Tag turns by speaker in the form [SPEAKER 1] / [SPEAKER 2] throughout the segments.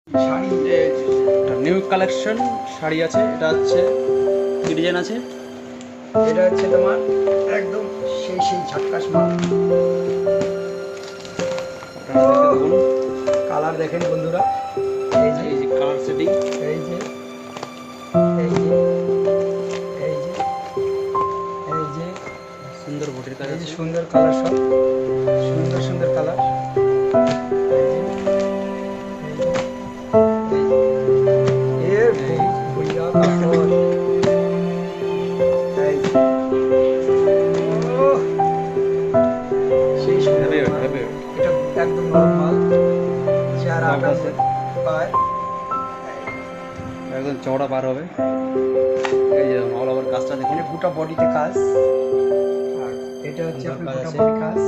[SPEAKER 1] Sari
[SPEAKER 2] new collection sari আছে। এটা হচ্ছে কি ডিজাইন আছে?
[SPEAKER 1] এটা হচ্ছে তোমার একদম সেই ঝাক্কাস মাল। কালার দেখেন বন্ধুরা,
[SPEAKER 2] এই যে কালার সেটিং,
[SPEAKER 1] এই যে এই যে এই যে এই যে
[SPEAKER 2] সুন্দর বডির কাজ আছে,
[SPEAKER 1] সুন্দর কালার, সব সুন্দর সুন্দর কালার। একদম নরমাল চেহারা আছে, পায়
[SPEAKER 2] একদম চওড়া বার হবে। এই যে অল ওভার কাজটা দেখুন,
[SPEAKER 1] গোটা বডিতে কাজ। আর এটা হচ্ছে আপনার গোটা বডি কাজ।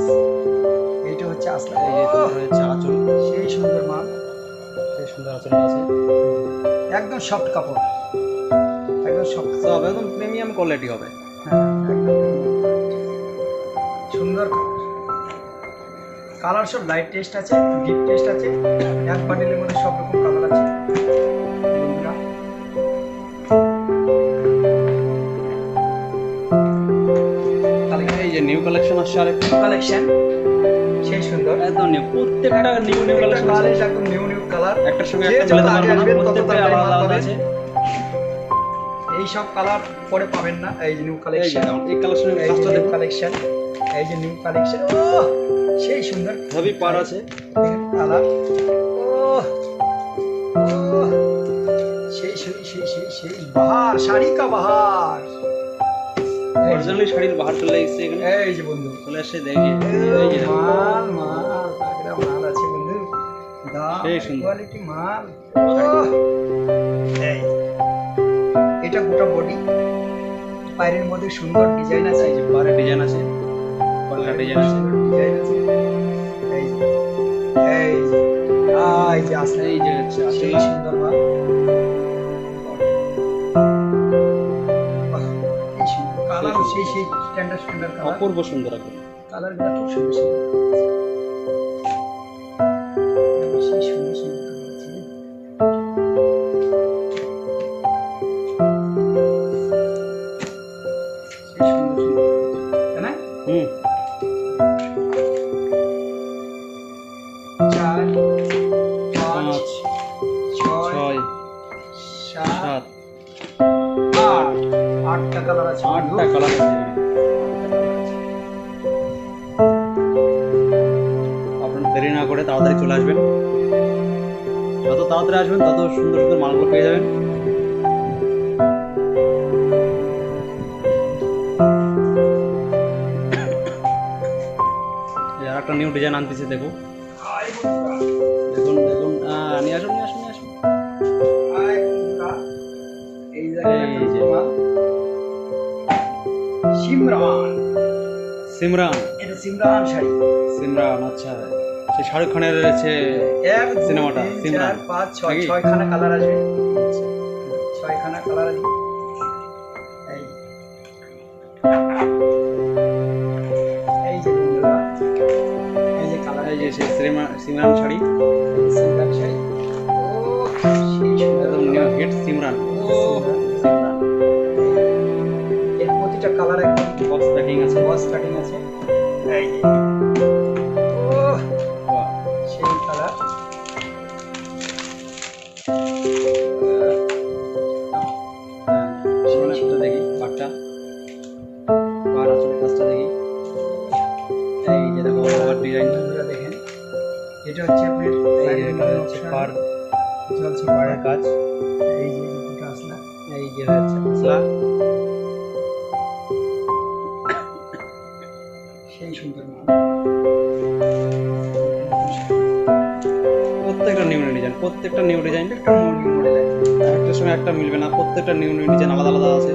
[SPEAKER 1] এইটা হচ্ছে আসলে
[SPEAKER 2] এই যে তোমার হচ্ছে আঁচল,
[SPEAKER 1] সেই সুন্দর মাল,
[SPEAKER 2] সেই সুন্দর আঁচল আছে,
[SPEAKER 1] একদম সফট কাপড়, একদম সফট,
[SPEAKER 2] সব একদম প্রিমিয়াম কোয়ালিটি হবে।
[SPEAKER 1] হ্যাঁ একদম সুন্দর কালার, সব লাইট টেস্ট আছে, ডিপ টেস্ট আছে, এক বান্ডেলের মধ্যে সব রকম কালার আছে বন্ধুরা।
[SPEAKER 2] এই যে নিউ কালেকশন আসছে, আরেকটা
[SPEAKER 1] কালেকশন সেই সুন্দর,
[SPEAKER 2] একদম নিউ, প্রত্যেকটা নিউ কালেকশন আছে,
[SPEAKER 1] একদম নিউ কালার,
[SPEAKER 2] একটার সঙ্গে একটা মিলাতে পারবে না, প্রত্যেকটা আলাদা আলাদা আছে।
[SPEAKER 1] এই সব কালার পরে পাবেন না। এই যে নিউ কালেকশন,
[SPEAKER 2] এই কালেকশনের কাজটা দেখুন,
[SPEAKER 1] কালেকশন, এই যে নিউ কালেকশন, ও সেই সুন্দর
[SPEAKER 2] হেভি পার আছে
[SPEAKER 1] কালার, ও সেই সেই সেই সেই সেই বাহার, শাড়ি কা বাহার,
[SPEAKER 2] অরিজিনালি শাড়ির বাহার চলে এসেছে এখানে।
[SPEAKER 1] এই যে বন্ধু
[SPEAKER 2] চলে আসছে, দেখি এই যে
[SPEAKER 1] মাল মাল তাগড়া মাল আছে বন্ধু, দাম
[SPEAKER 2] সেই সুন্দর
[SPEAKER 1] কোয়ালিটি মাল। এই এটা গোটা বডি, পায়ের মধ্যে সুন্দর ডিজাইন আছে,
[SPEAKER 2] এই যে পারে ডিজাইন আছে, পাল্লা ডিজাইন আছে,
[SPEAKER 1] ডিজাইন আছে, এই যে এই যে এই যে আসলে
[SPEAKER 2] এই যে
[SPEAKER 1] সেই সুন্দর মাল, এই সুন্দর কালার, সেই সেই স্ট্যান্ডার্ড কালার,
[SPEAKER 2] অপূর্ব সুন্দর একদম
[SPEAKER 1] কালারগুলো খুব সুন্দর সুন্দর, সেই সুন্দর সুন্দর কালার আছে। চার, পাঁচ, ছয়, 7, 8, 8টা কালার আছে,
[SPEAKER 2] 8টা কালার আছে। আপনারা দেরি না করে তাড়াতাড়ি চলে আসবেন, যত তাড়াতাড়ি আসবেন তত সুন্দর সুন্দর মালগুলো পেয়ে যাবেন। আর একটা নিউ ডিজাইন আনতেছে, দেখো দেখুন দেখুন, নিয়ে আসুন নিয়ে আসুন নিয়ে আসুন।
[SPEAKER 1] এই যে সিমরান,
[SPEAKER 2] সিমরান,
[SPEAKER 1] এটা সিমরান শাড়ি,
[SPEAKER 2] সিমরান আচ্ছা, সেই শাহরুখ খানের হচ্ছে সিনেমাটা সিমরান।
[SPEAKER 1] 5, 6, 6খানা কালার আছে, 6খানা কালার আছে। এই যে বন্ধুরা, এই যে কালার,
[SPEAKER 2] এই যে সেই সিমরান শাড়ি,
[SPEAKER 1] সিমরান শাড়ি, ও সেই সুন্দর,
[SPEAKER 2] একদম নিউ হিট সিমরান। ও সিমরান,
[SPEAKER 1] এর প্রতিটা কালার একদম
[SPEAKER 2] বক্স প্যাকিং আছে,
[SPEAKER 1] বক্স কাটিং আছে। এই যে ও
[SPEAKER 2] বাহ,
[SPEAKER 1] সেই কালার,
[SPEAKER 2] একটা দেখি পাটটা, পার আসলে কাজটা দেখি। এই যে দেখো আবার ডিজাইনটা
[SPEAKER 1] দেখেন, এটা হচ্ছে আপনার
[SPEAKER 2] এই যে এটা হচ্ছে পার,
[SPEAKER 1] চলছে
[SPEAKER 2] পাড়ের কাজ।
[SPEAKER 1] এই যে দুটো আসলা,
[SPEAKER 2] এই যে হচ্ছে মশলা,
[SPEAKER 1] সেই সুন্দর মাল,
[SPEAKER 2] প্রত্যেকটা নিউ ডিজাইন, প্রত্যেকটা নিউ ডিজাইন,
[SPEAKER 1] একটা মডেল,
[SPEAKER 2] একটার সঙ্গে একটা মিলবে না, প্রত্যেকটা নিউ ডিজাইন আলাদা আলাদা আছে।